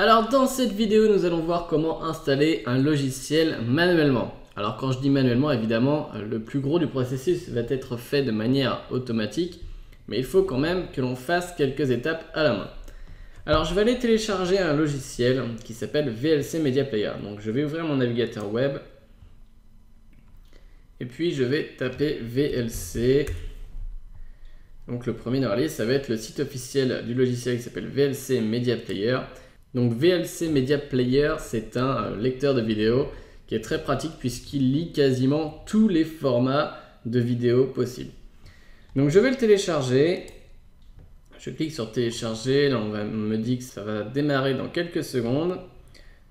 Alors dans cette vidéo, nous allons voir comment installer un logiciel manuellement. Alors quand je dis manuellement, évidemment, le plus gros du processus va être fait de manière automatique, mais il faut quand même que l'on fasse quelques étapes à la main. Alors je vais aller télécharger un logiciel qui s'appelle VLC Media Player. Donc je vais ouvrir mon navigateur web et puis je vais taper VLC. Donc le premier dans la liste, ça va être le site officiel du logiciel qui s'appelle VLC Media Player. Donc VLC Media Player, c'est un lecteur de vidéos qui est très pratique puisqu'il lit quasiment tous les formats de vidéos possibles. Donc je vais le télécharger. Je clique sur télécharger. Là on me dit que ça va démarrer dans quelques secondes.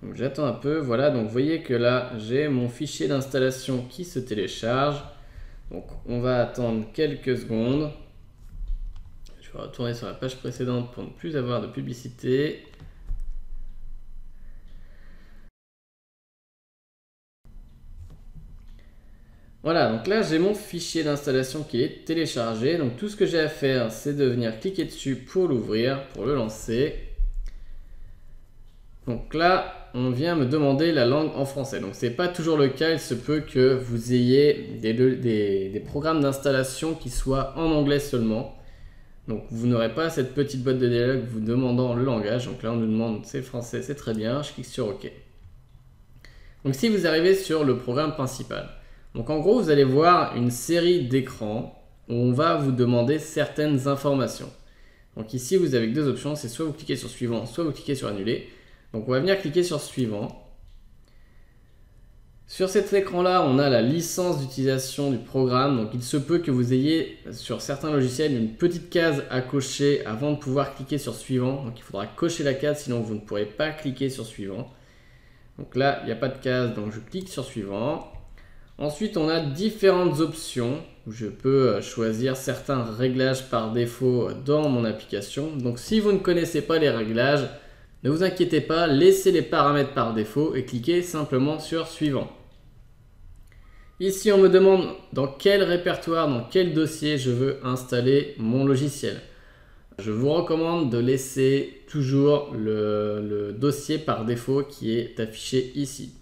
Donc j'attends un peu. Voilà, donc vous voyez que là j'ai mon fichier d'installation qui se télécharge. Donc on va attendre quelques secondes. Je vais retourner sur la page précédente pour ne plus avoir de publicité. Voilà, donc là j'ai mon fichier d'installation qui est téléchargé. Donc tout ce que j'ai à faire, c'est de venir cliquer dessus pour l'ouvrir, pour le lancer. Donc là, on vient me demander la langue en français. Donc c'est pas toujours le cas, il se peut que vous ayez des programmes d'installation qui soient en anglais seulement. Donc vous n'aurez pas cette petite boîte de dialogue vous demandant le langage. Donc là on nous demande c'est français, c'est très bien, je clique sur OK. Donc si vous arrivez sur le programme principal, donc en gros vous allez voir une série d'écrans où on va vous demander certaines informations. Donc ici vous avez deux options, c'est soit vous cliquez sur suivant, soit vous cliquez sur annuler. Donc on va venir cliquer sur suivant. Sur cet écran-là, on a la licence d'utilisation du programme. Donc il se peut que vous ayez sur certains logiciels une petite case à cocher avant de pouvoir cliquer sur suivant. Donc il faudra cocher la case, sinon vous ne pourrez pas cliquer sur suivant. Donc là, il n'y a pas de case, donc je clique sur suivant. Ensuite, on a différentes options où je peux choisir certains réglages par défaut dans mon application. Donc si vous ne connaissez pas les réglages, ne vous inquiétez pas, laissez les paramètres par défaut et cliquez simplement sur suivant. Ici, on me demande dans quel répertoire, dans quel dossier je veux installer mon logiciel. Je vous recommande de laisser toujours le dossier par défaut qui est affiché ici.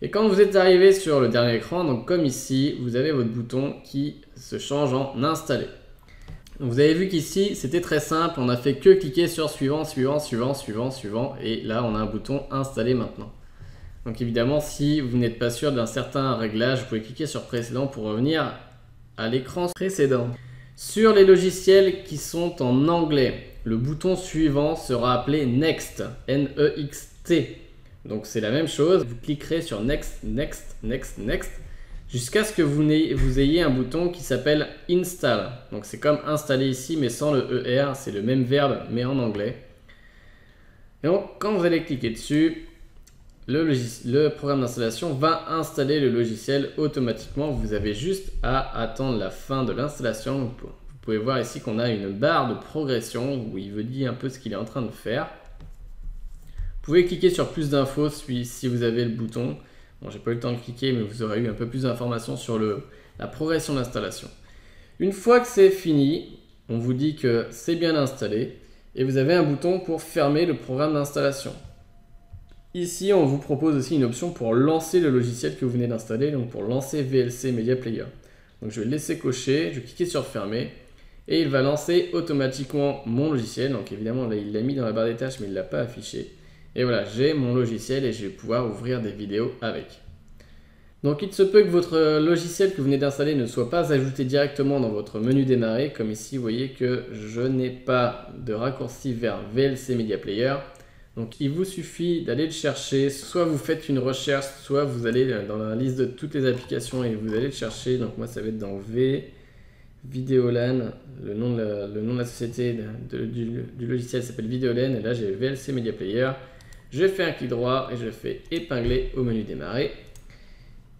Et quand vous êtes arrivé sur le dernier écran, donc comme ici, vous avez votre bouton qui se change en installer. Donc vous avez vu qu'ici, c'était très simple, on n'a fait que cliquer sur suivant, suivant, suivant, suivant, suivant, et là on a un bouton installer maintenant. Donc évidemment, si vous n'êtes pas sûr d'un certain réglage, vous pouvez cliquer sur précédent pour revenir à l'écran précédent. Sur les logiciels qui sont en anglais, le bouton suivant sera appelé Next, N-E-X-T. Donc c'est la même chose, vous cliquerez sur Next, Next, Next, Next, jusqu'à ce que vous ayez un bouton qui s'appelle Install. Donc c'est comme installer ici, mais sans le ER, c'est le même verbe, mais en anglais. Et donc quand vous allez cliquer dessus, le programme d'installation va installer le logiciel automatiquement. Vous avez juste à attendre la fin de l'installation. Vous pouvez voir ici qu'on a une barre de progression où il vous dit un peu ce qu'il est en train de faire. Vous pouvez cliquer sur plus d'infos si vous avez le bouton. Bon, j'ai pas eu le temps de cliquer, mais vous aurez eu un peu plus d'informations sur la progression d'installation. Une fois que c'est fini, on vous dit que c'est bien installé et vous avez un bouton pour fermer le programme d'installation. Ici, on vous propose aussi une option pour lancer le logiciel que vous venez d'installer, donc pour lancer VLC Media Player. Donc je vais le laisser cocher, je vais cliquer sur fermer et il va lancer automatiquement mon logiciel. Donc évidemment, là, il l'a mis dans la barre des tâches, mais il ne l'a pas affiché. Et voilà, j'ai mon logiciel et je vais pouvoir ouvrir des vidéos avec. Donc il se peut que votre logiciel que vous venez d'installer ne soit pas ajouté directement dans votre menu démarrer. Comme ici, vous voyez que je n'ai pas de raccourci vers VLC Media Player. Donc il vous suffit d'aller le chercher, soit vous faites une recherche, soit vous allez dans la liste de toutes les applications et vous allez le chercher. Donc moi ça va être dans Videolan, le nom de la société du logiciel s'appelle Videolan et là j'ai VLC Media Player. Je fais un clic droit et je le fais épingler au menu démarrer.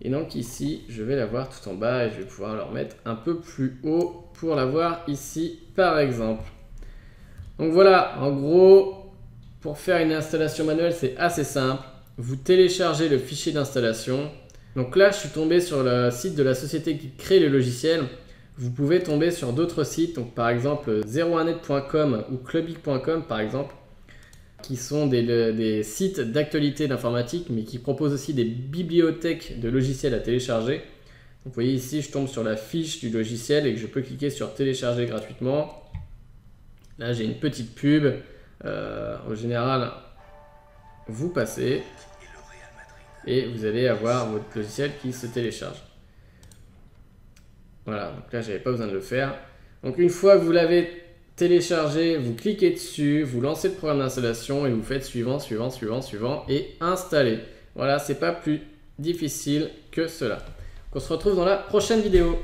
Et donc ici je vais l'avoir tout en bas et je vais pouvoir le remettre un peu plus haut pour l'avoir ici par exemple. Donc voilà, en gros, pour faire une installation manuelle, c'est assez simple. Vous téléchargez le fichier d'installation. Donc là, je suis tombé sur le site de la société qui crée le logiciel. Vous pouvez tomber sur d'autres sites, donc par exemple 01net.com ou clubic.com par exemple. qui sont des sites d'actualité d'informatique, mais qui proposent aussi des bibliothèques de logiciels à télécharger. Donc, vous voyez ici, je tombe sur la fiche du logiciel et que je peux cliquer sur télécharger gratuitement. Là, j'ai une petite pub. Au général, vous passez et vous allez avoir votre logiciel qui se télécharge. Voilà, donc là, j'avais pas besoin de le faire. Donc, une fois que vous l'avez téléchargé, vous cliquez dessus, vous lancez le programme d'installation et vous faites suivant et installer. Voilà, c'est pas plus difficile que cela. Donc, on se retrouve dans la prochaine vidéo.